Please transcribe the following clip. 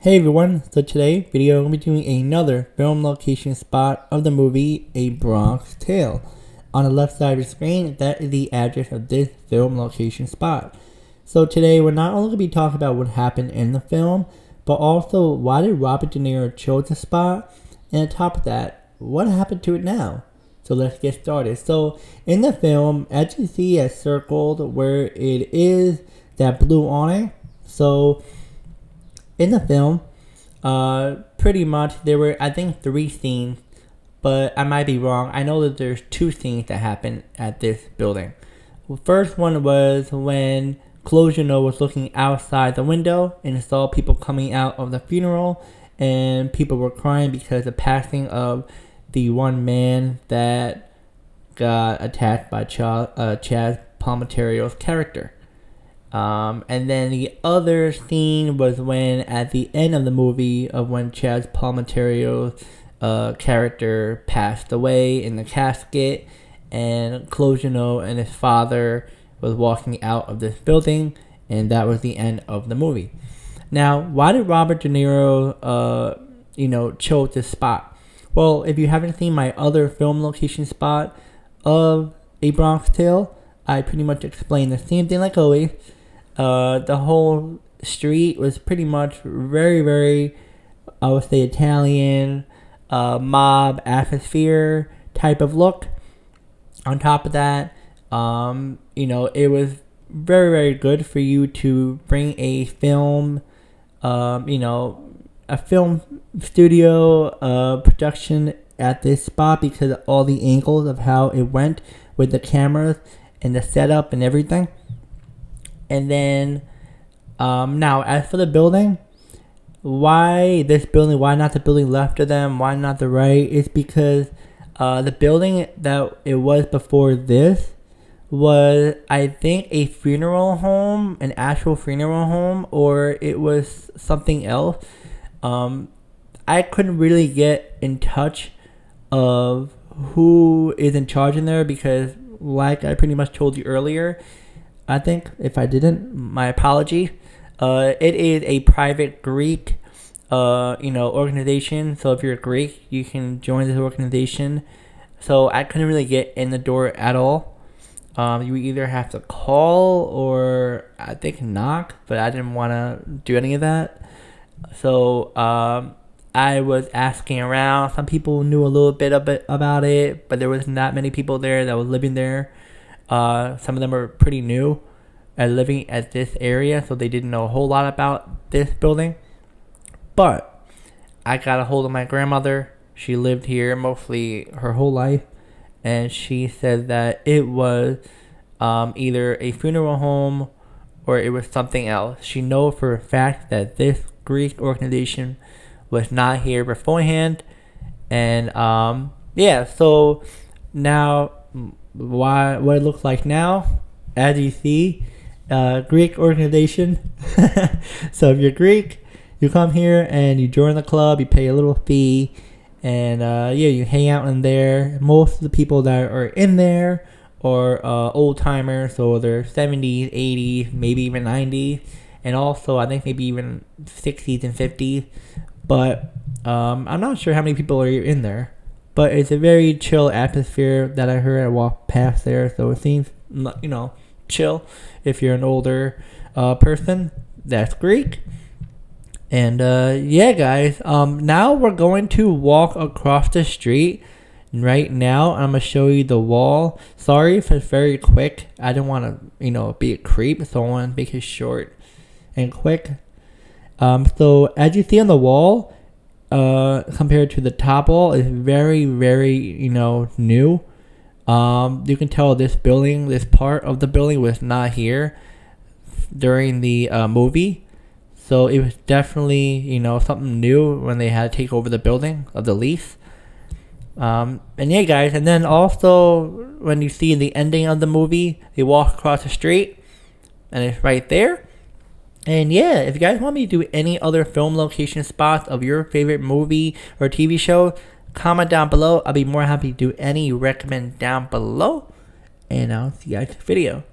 Hey everyone, so today video I'm going to be doing another film location spot of the movie A Bronx Tale. On the left side of the screen, that is the address of this film location spot. So today we're not only going to be talking about what happened in the film, but also why did Robert De Niro chose the spot, and on top of that, what happened to it now? So let's get started. So in the film, as you see, I circled where it is that blue awning. So in the film, pretty much there were, I think, 3 scenes, but I might be wrong. I know that there's 2 scenes that happened at this building. The first one was when Closure was looking outside the window and saw people coming out of the funeral, and people were crying because of the passing of the one man that got attacked by Chazz Palminteri's character. And then the other scene was when, at the end of the movie, of when Chazz Palminteri's character passed away in the casket, and Closure and his father was walking out of this building, and that was the end of the movie. Now, why did Robert De Niro, chose this spot? Well, if you haven't seen my other film location spot of A Bronx Tale, I pretty much explained the same thing like always. The whole street was pretty much very, I would say, Italian, mob atmosphere type of look. On top of that, it was very good for you to bring a film, a film studio production at this spot because of all the angles of how it went with the cameras and the setup and everything. And then, now, as for the building, why this building, why not the building left of them, why not the right, is because the building that it was before this was, I think, a funeral home, an actual funeral home, or it was something else. I couldn't really get in touch of who is in charge in there because, like I pretty much told you earlier, I think if I didn't, my apology. It is a private Greek, organization. So if you're Greek, you can join this organization. So I couldn't really get in the door at all. You either have to call or I think knock, but I didn't want to do any of that. So I was asking around. Some people knew a little bit about it, but there was not many people there that was living there. Some of them are pretty new at living at this area, so they didn't know a whole lot about this building. But I got a hold of my grandmother. She lived here mostly her whole life, and she said that it was either a funeral home or it was something else. She knows for a fact that this Greek organization was not here beforehand, and so now what it looks like now, as you see, Greek organization. So if you're Greek, you come here and you join the club, you pay a little fee, and you hang out in there. Most of the people that are in there are old timers, so they're 70s, 80s, maybe even 90s, and also I think maybe even 60s and 50s, but I'm not sure how many people are in there. But it's a very chill atmosphere that I heard. I walked past there, so it seems, chill if you're an older person that's Greek. And guys, now we're going to walk across the street. Right now, I'm gonna show you the wall. Sorry if it's very quick. I don't want to, be a creep, so I want to make it short and quick. So as you see on the wall, compared to the top wall, is very new. You can tell this part of the building was not here during the movie, so it was definitely something new when they had to take over the building of the lease. And guys, and then also when you see the ending of the movie, they walk across the street and it's right there. And if you guys want me to do any other film location spots of your favorite movie or TV show, comment down below. I'll be more happy to do any recommend down below. And I'll see you guys in the video.